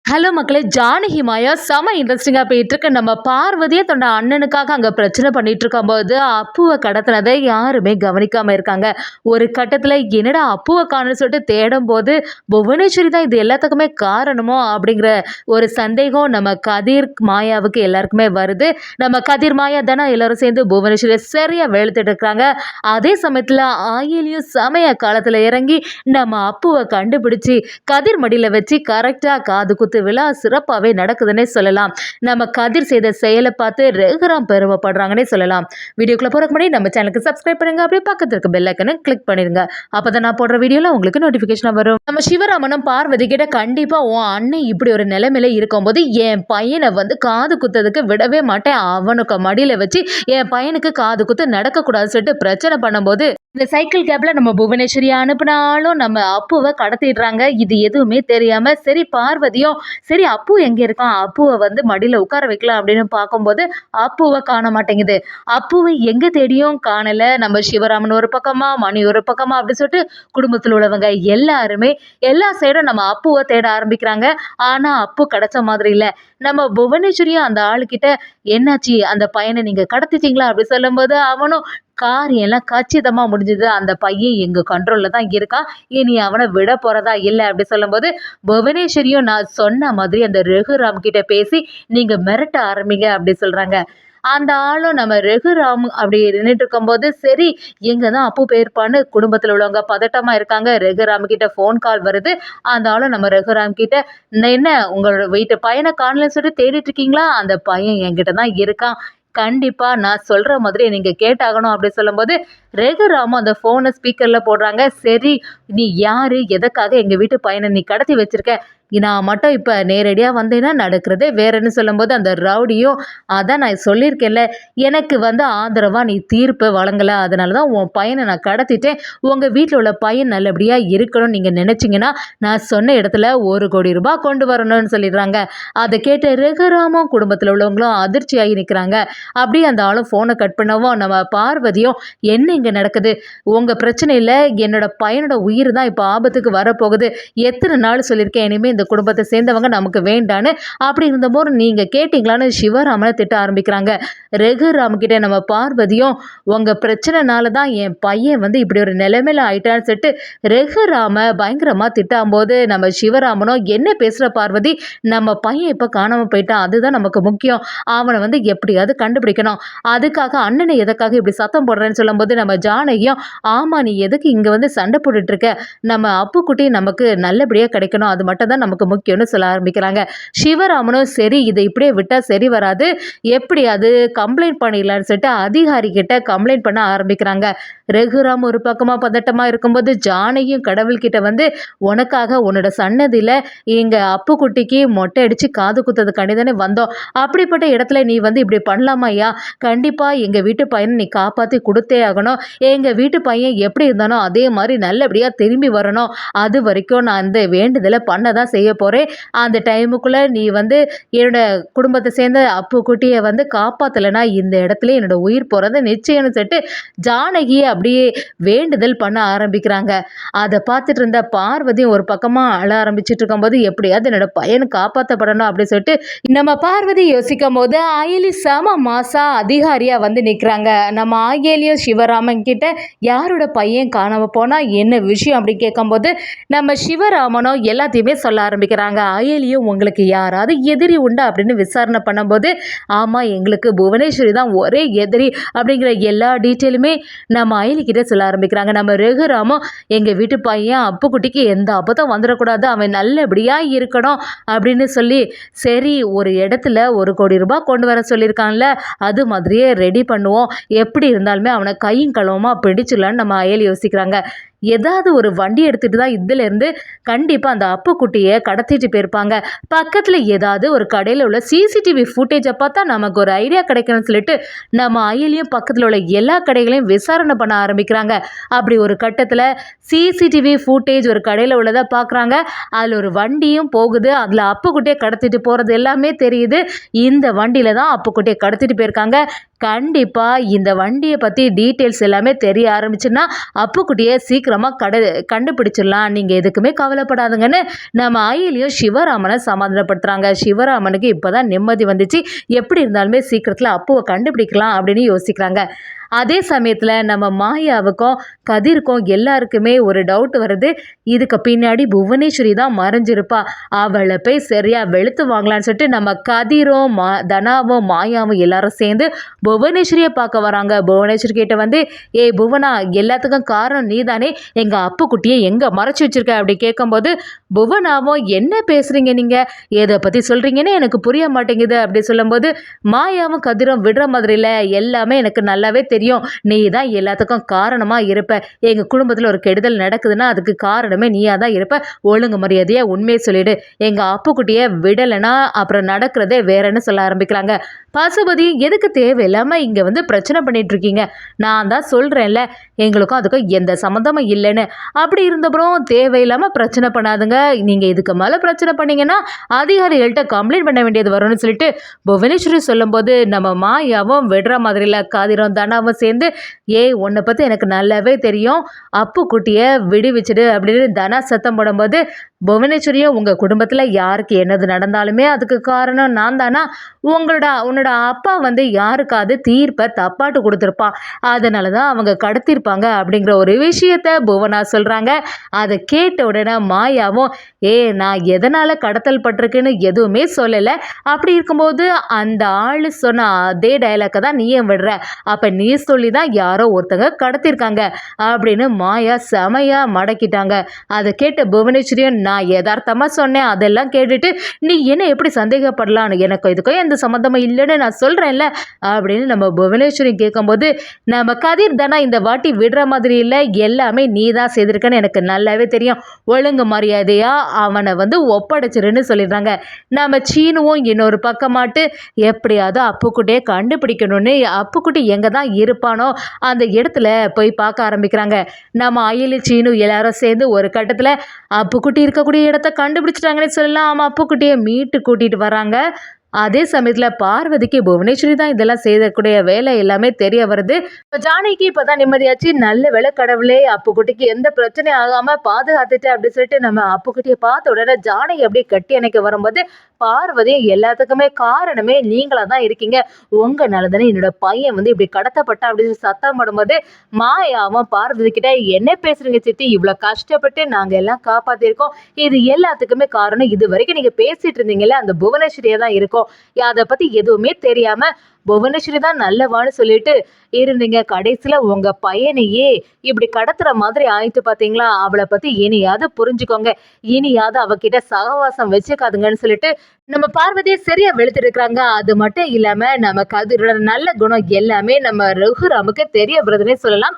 Hello மக்களே, ஜானகி மாயா செம இன்ட்ரெஸ்டிங்காக போயிட்டுருக்கு. நம்ம பார்வதியே தன்னோட அண்ணனுக்காக அங்கே பிரச்சனை பண்ணிட்டு இருக்கும்போது அப்புவை கடத்தினதை யாருமே கவனிக்காமல் இருக்காங்க. ஒரு கட்டத்தில் என்னடா அப்புவை காணுன்னு சொல்லிட்டு தேடும் போது புவனேஸ்வரி தான் இது எல்லாத்துக்குமே காரணமோ அப்படிங்கிற ஒரு சந்தேகம் நம்ம கதிர் மாயாவுக்கு எல்லாருக்குமே வருது. நம்ம கதிர் மாயா தானே எல்லாரும் சேர்ந்து புவனேஸ்வரியை சரியாக வெளுத்துட்டு இருக்காங்க. அதே சமயத்தில் ஆயிலையும் சமய காலத்தில் இறங்கி நம்ம அப்புவை கண்டுபிடிச்சி கதிர் மடியில் வச்சு கரெக்டாக காது குத்து விழா சிறப்பாகவே நடக்குதுன்னே சொல்லலாம். நம்ம கதிர் செய்த செயலை பார்த்து ரகுராம் பெருமைப்படுறாங்கன்னே சொல்லலாம். வீடியோக்குள்ள போறதுக்கு முன்னாடி நம்ம சேனலுக்கு சப்ஸ்கிரைப் பண்ணுங்க, அப்படியே பக்கத்துல இருக்க பெல் ஐக்கனை கிளிக் பண்ணிருங்க. அப்பதான் நான் போடுற வீடியோல உங்களுக்கு நோட்டிபிகேஷன் வரும். நம்ம சிவராமனும் பார்வதி கிட்ட கண்டிப்பா உன் அண்ணன் இப்படி ஒரு நிலைமையில இருக்கும்போது என் பையனை காது குத்ததுக்கு விடவே மாட்டேன், அவனுக்கு மடியில வச்சு என் பையனுக்கு காது குத்து நடக்க கூடாதுன்னு சொல்லிட்டு பிரச்சனை பண்ணும்போது இந்த சைக்கிள் கேப்ல நம்ம புவனேஸ்வரி அனுப்பினாலும் நம்ம அப்புவை கடத்திடுறாங்க. இது எதுவுமே தெரியாம சரி பார்வதியும் சரி அப்பு எங்க இருக்கான், அப்புவை மடியில உட்கார வைக்கலாம் அப்படின்னு பார்க்கும்போது அப்புவை காண மாட்டேங்குது. அப்புவை எங்க தேடியும் காணல. நம்ம சிவராமன் ஒரு பக்கமா, மணி ஒரு பக்கமா அப்படின்னு சொல்லிட்டு குடும்பத்தில் உள்ளவங்க எல்லாருமே எல்லா சைடும் நம்ம அப்புவை தேட ஆரம்பிக்கிறாங்க. ஆனா அப்பு கிடைச்ச மாதிரி இல்லை. நம்ம புவனேஸ்வரியும் அந்த ஆளுக்கிட்ட என்னாச்சு, அந்த பையனை நீங்க கடத்திட்டீங்களா அப்படி சொல்லும்போது அவனும் காரியம் எல்லாம் கச்சிதமா முடிஞ்சது, அந்த பையன் எங்க கண்ட்ரோல்ல தான் இருக்கான், இனி அவனை விட போறதா இல்லை அப்படி சொல்லும்போது புவனேஸ்வரியும் நான் சொன்ன மாதிரி அந்த ரகுராம் கிட்ட பேசி நீங்க மிரட்ட ஆரம்பிங்க அப்படி சொல்றாங்க. அந்த ஆளும் நம்ம ரகுராம் அப்படி நின்றுட்டு இருக்கும்போது சரி எங்க தான் அப்பு போயிருப்பான்னு குடும்பத்தில் உள்ளவங்க பதட்டமா இருக்காங்க. ரகுராம் கிட்ட ஃபோன் கால் வருது. அந்த ஆளும் நம்ம ரகுராம் கிட்ட என்ன உங்களோட வீட்டு பையனை காணலன்னு சொல்லிட்டு தேடிட்டு இருக்கீங்களா, அந்த பையன் என்கிட்ட தான் இருக்கான், கண்டிப்பா நான் சொல்ற மாதிரி நீங்க கேட்டாகணும் அப்படி சொல்லும்போது ரகுராமும் அந்த போனை ஸ்பீக்கர்ல போடுறாங்க. சரி நீ யாரு, எதற்காக எங்க வீட்டு பையனை நீ கடத்தி வச்சிருக்க, நான் மட்டும் இப்போ நேரடியாக வந்தேன்னா நடக்கிறதே வேறன்னு சொல்லும்போது அந்த ரவுடியும் அதான் நான் சொல்லியிருக்கேன்ல, எனக்கு ஆதரவாக நீ தீர்ப்பு வழங்கலை, அதனால தான் உன் பையனை நான் கடத்திட்டேன், உங்கள் வீட்டில் உள்ள பையன் நல்லபடியாக இருக்கணும்னு நீங்கள் நினச்சிங்கன்னா நான் சொன்ன இடத்துல 1,00,00,000 ரூபாய் கொண்டு வரணும்னு சொல்லிடுறாங்க. அதை கேட்டு ரகுராமும் குடும்பத்தில் உள்ளவங்களும் அதிர்ச்சியாகி நிற்கிறாங்க. அப்படியே அந்த ஆளும் ஃபோனை கட் பண்ணவும் நம்ம பார்வதியும் என்ன இங்கே நடக்குது, உங்கள் பிரச்சனையில் என்னோட பையனோட உயிர் தான் இப்போ ஆபத்துக்கு வரப்போகுது, எத்தனை நாள் சொல்லியிருக்கேன் இனிமேல் இந்த குடும்பத்தை சேர்ந்தவங்க நமக்கு வேண்டான்னு, அப்படி இருந்தபோது நீங்க கேட்டீங்களான்னு சிவராமனை திட்ட ஆரம்பிக்கிறாங்க. ரகுராம் கிட்ட நம்ம பார்வதியும் உங்க பிரச்சனைனால தான் என் பையன் இப்படி ஒரு நிலைமையில ஆயிட்டான்னு சொல்லிட்டு ரகுராம பயங்கரமா திட்டாம்போது நம்ம சிவராமனும் என்ன பேசுற பார்வதி, நம்ம பையன் இப்ப காணாம போயிட்டான், அதுதான் நமக்கு முக்கியம், அவனை எப்படியாவது கண்டுபிடிக்கணும், அதுக்காக அண்ணனை எதுக்காக இப்படி சத்தம் போடுறேன்னு சொல்லும்போது நம்ம ஜானகியும் ஆமா நீ எதுக்கு இங்க சண்டை போட்டுட்டு இருக்க, நம்ம அப்பு குட்டி நமக்கு நல்லபடியா கிடைக்கணும், அது மட்டும் தான் நமக்கு முக்கியம்னு சொல்ல ஆரம்பிக்கிறாங்க. சிவராமனும் சரி இதை இப்படியே விட்டா சரி வராது, எப்படி அது கம்ப்ளைண்ட் பண்ணிடலான்னு சொல்லிட்டு அதிகாரி கிட்ட கம்ப்ளைண்ட் பண்ண ஆரம்பிக்கிறாங்க. ரகுராம் ஒரு பக்கமா பதட்டமா இருக்கும்போது ஜானகியும் கடவுள்கிட்ட உனக்காக உன்னோட சன்னதியில எங்க அப்பு குட்டிக்கு மொட்டை அடிச்சு காது குத்ததுக்காண்டி தானே வந்தோம், அப்படிப்பட்ட இடத்துல நீ இப்படி பண்ணலாமா ஐயா, கண்டிப்பா எங்க வீட்டு பையனை நீ காப்பாத்தி கொடுத்தே ஆகணும், எங்க வீட்டு பையன் எப்படி இருந்தானோ அதே மாதிரி நல்லபடியா திரும்பி வரணும், அது வரைக்கும் நான் அந்த வேண்டுதலை பண்ணதான் செய்ய போறேன், அந்த டைமுக்குள்ள நீ என்னோட குடும்பத்தை சேர்ந்த அப்பு குட்டியை காப்பாத்தலைன்னா இந்த இடத்துல என்னோட உயிர் போறது நிச்சயம்னு சொல்லிட்டு ஜானகியை அப்படியே வேண்டுதல் பண்ண ஆரம்பிக்கிறாங்க. அதை பார்த்துட்டு இருந்த பார்வதியும் ஒரு பக்கமா அழ ஆரம்பிச்சுட்டு இருக்கும்போது எப்படியாவது என்னோட பையனை காப்பாற்றப்படணும் அப்படின்னு சொல்லிட்டு நம்ம பார்வதி யோசிக்கும் போது அயலி சம மாசா அதிகாரியா நிற்கிறாங்க. நம்ம ஆயலியும் சிவராமன் கிட்ட யாரோட பையன் காணாம போனா என்ன விஷயம் அப்படின்னு கேட்கும்போது நம்ம சிவராமனும் எல்லாத்தையுமே சொல்ல ஆரம்பிக்கிறாங்க. அயலியும் உங்களுக்கு யாராவது எதிரி உண்டா அப்படின்னு விசாரணை பண்ணும்போது ஆமாம் எங்களுக்கு புவனேஸ்வரி தான் ஒரே எதிரி அப்படிங்கிற எல்லா டீட்டெயிலுமே நம்ம அயலிக்கிட்ட சொல்ல ஆரம்பிக்கிறாங்க. நம்ம ரகுராமும் எங்கள் வீட்டு பையன் அப்புக்குட்டிக்கு எந்த ஆபத்தும் வந்துடக்கூடாது, அவன் நல்லபடியாக இருக்கணும் அப்படின்னு சொல்லி சரி ஒரு இடத்துல 1,00,00,000 ரூபாய் கொண்டு வர சொல்லியிருக்கான்ல, அது மாதிரியே ரெடி பண்ணுவோம், எப்படி இருந்தாலுமே அவனை கையும் களவுமா பிடிச்சிடலான்னு நம்ம அயல் யோசிக்கிறாங்க. ஏதாவது ஒரு வண்டி எடுத்துகிட்டு தான் இதிலேருந்து கண்டிப்பாக அந்த அப்புக்குட்டியை கடத்திட்டு போயிருப்பாங்க, பக்கத்தில் ஏதாவது ஒரு கடையில் உள்ள சிசிடிவி ஃபுட்டேஜை பார்த்தா நமக்கு ஒரு ஐடியா கிடைக்கணும்னு சொல்லிட்டு நம்ம அயலியும் பக்கத்தில் உள்ள எல்லா கடைகளையும் விசாரணை பண்ண ஆரம்பிக்கிறாங்க. அப்படி ஒரு கட்டத்தில் சிசிடிவி ஃபுட்டேஜ் ஒரு கடையில் உள்ளதை பார்க்குறாங்க, அதில் ஒரு வண்டியும் போகுது, அதில் அப்புக்குட்டியை கடத்திட்டு போகிறது எல்லாமே தெரியுது, இந்த வண்டியில் தான் அப்புக்குட்டியை கடத்திட்டு போயிருக்காங்க, கண்டிப்பா இந்த வண்டிய பத்தி டீட்டெயில்ஸ் எல்லாமே தெரிய ஆரம்பிச்சுன்னா, அப்புக்குட்டிய சீக்கிரமா கண்டுபிடிச்சிடலாம். நீங்க எதுக்குமே கவலைப்படாதீங்கன்னு நம்ம அயிலியும் சிவராமன சமாதானப்படுத்துறாங்க. சிவராமனுக்கு இப்பதான் நிம்மதி வந்துச்சு. எப்படி இருந்தாலுமே சீக்கிரத்துல அப்புவ கண்டுபிடிக்கலாம் அப்படின்னு யோசிக்கிறாங்க. அதே சமயத்துல நம்ம மாயாவுக்கும், கதிருக்கும் எல்லாருக்குமே ஒரு டவுட் வருது. இதுக்கு பின்னாடி புவனேஸ்வரி தான் மறைஞ்சிருப்பா. அவள போய் சரியா வெளுத்து வாங்கலான்னு சொல்லிட்டு நம்ம கதிரும், தனாவும், மாயாவும் எல்லாரும் சேர்ந்து புவனேஸ்வரிய பார்க்க வராங்க. புவனேஸ்வரி கிட்ட வந்து, "ஏய் புவனா, எல்லாத்துக்கும் காரணம் நீதானே? எங்க அப்புக்குட்டிய எங்க மறைச்சு வச்சிருக்க?" அப்படி கேட்கும்போது, புவனாவும், "என்ன பேசுறீங்க நீங்க? எத பத்தி சொல்றீங்கன்னு எனக்கு புரிய மாட்டேங்குது." அப்படி சொல்லும்போது, மாயாவும் கதிரும் விடுற மாதிரி இல்ல. எல்லாமே எனக்கு நல்லாவே தெரியும். நீ தான் எல்லாத்துக்கும் காரணமா இருப்ப. எங்க குடும்பத்துல ஒரு கெடுதல் நடக்குதுன்னா அதுக்கு காரணமே நீயா தான் இருப்ப. ஒழுங்கு மரியாதையா உண்மையை சொல்லிடு. எங்க அப்புக்குட்டிய விடலைன்னா அப்புறம் நடக்கிறதே வேறன்னு சொல்ல ஆரம்பிக்கிறாங்க. பசுபதி, எதுக்கு தேவையில்லாம இங்க வந்து பிரச்சனை பண்ணிட்டு இருக்கீங்க? நான் தான் சொல்றேன்ல, எங்களுக்கும் அதுக்கும் எந்த சம்மந்தமும் இல்லைன்னு. அப்படி இருந்தப்புறம் தேவையில்லாம பிரச்சனை பண்ணாதுங்க. நீங்க இதுக்கு மேல பிரச்சனை பண்ணீங்கன்னா அதிகாரிகள்கிட்ட கம்ப்ளைண்ட் பண்ண வேண்டியது வரும்னு சொல்லிட்டு புவனேஸ்வரி சொல்லும்போது, நம்ம மாயாவும் விடுற மாதிரி இல்ல. காதிரும் தனாவும் சேர்ந்து, "ஏய் உன்னை பத்தி எனக்கு நல்லாவே தெரியும். அப்புக்குட்டிய விடுவிச்சிடு" அப்படின்னு தனா சத்தம் போடும்போது, புவனேஸ்வரியும், "உங்க குடும்பத்துல யாருக்கு என்னது நடந்தாலுமே அதுக்கு காரணம் நான் தானா? உன்னோட அப்பா வந்து யாருக்காவது தீர்ப்பை தப்பாட்டு கொடுத்துருப்பான். அதனால தான் அவங்க கடத்திருப்பாங்க" அப்படிங்கிற ஒரு விஷயத்த புவனா சொல்றாங்க. அதை கேட்ட உடனே மாயாவும், நான் எதனால கடத்தல் பட்டிருக்குன்னு எதுவுமே சொல்லலை. அப்படி இருக்கும்போது அந்த ஆள் சொன்ன அதே டைலாக்கை தான் நீயும் விடுற. அப்ப நீ சொல்லி தான் யாரோ ஒருத்தங்க கடத்திருக்காங்க அப்படின்னு மாயா செமையா மடக்கிட்டாங்க. அதை கேட்ட புவனேஸ்வரியும், "நான் யதார்த்தமா சொன்னேன். அதெல்லாம் கேட்டுட்டு நீ என்ன எப்படி சந்தேகப்படலான்னு? எனக்கு இதுக்கும் எந்த சம்மந்தமும் இல்லைன்னு நான் சொல்றேன்ல" அப்படின்னு நம்ம புவனேஸ்வரி கேட்கும்போது, நம்ம கதிர் தானே இந்த வாட்டி விடுற மாதிரி இல்லை. எல்லாமே நீ தான் செய்திருக்கன்னு எனக்கு நல்லாவே தெரியும். ஒழுங்கு மரியாதையா அவனை வந்து ஒப்படைச்சிருன்னு சொல்லிடுறாங்க. நம்ம சீனுவும் இன்னொரு பக்கமாட்டு எப்படியாவது அப்புக்குட்டியை கண்டுபிடிக்கணும்னு அப்புக்குட்டி எங்கே தான் இருப்பானோ அந்த இடத்துல போய் பார்க்க ஆரம்பிக்கிறாங்க. நம்ம அயிலி, சீனு எல்லாரும் சேர்ந்து ஒரு கட்டத்தில் அப்புக்குட்டி இருக்கக்கூடிய இடத்த கண்டுபிடிச்சிட்டாங்கன்னு சொல்லலாம். ஆமாம், அப்புக்குட்டியை மீட்டு கூட்டிகிட்டு வராங்க. அதே சமயத்துல பார்வதிக்கு புவனேஸ்வரி தான் இதெல்லாம் செய்யக்கூடிய வேலை எல்லாமே தெரிய வருது. ஜானகிக்கு இப்பதான் நிம்மதியாச்சு. நல்ல வேலை கடவுளே, அப்புக்குட்டிக்கு எந்த பிரச்சனையும் ஆகாம பாதுகாத்துட்டு அப்படின்னு சொல்லிட்டு நம்ம அப்புக்குட்டியை பார்த்த உடனே ஜானகி அப்படியே கட்டி அணைக்க வரும்போது, பார்வதி, எல்லாத்துக்குமே காரணமே நீங்களா தான் இருக்கீங்க. உங்கனால தானே என்னோட பையன் வந்து இப்படி கடத்தப்பட்டான் அப்படின்னு சத்தம் போடும்போது, மாயாவும் பார்வதி கிட்ட, "என்ன பேசுறீங்க சித்தி? இவ்வளவு கஷ்டப்பட்டு நாங்க எல்லாம் காப்பாத்திருக்கோம். இது எல்லாத்துக்குமே காரணம் இது வரைக்கும் நீங்க பேசிட்டு இருந்தீங்கல்ல, அந்த புவனேஸ்வரியா தான் இருக்கும். அதை பத்தி எதுவுமே தெரியாம புவனேஸ்வரி தான் நல்லவான்னு சொல்லிட்டு இருந்தீங்க. கடைசியில உங்க பையனையே இப்படி கடத்துற மாதிரி ஆயிட்டு பாத்தீங்களா? அவளை பத்தி இனியாவது புரிஞ்சுக்கோங்க. இனியாவது அவகிட்ட சகவாசம் வச்சுக்காதுங்கன்னு சொல்லிட்டு நம்ம பார்வதியை சரியா வெளுத்துட்டு இருக்கிறாங்க. அது மட்டும் இல்லாம நம்ம கதிரோட நல்ல குணம் எல்லாமே நம்ம ரகுராமுக்கு தெரிய வருதுன்னே சொல்லலாம்.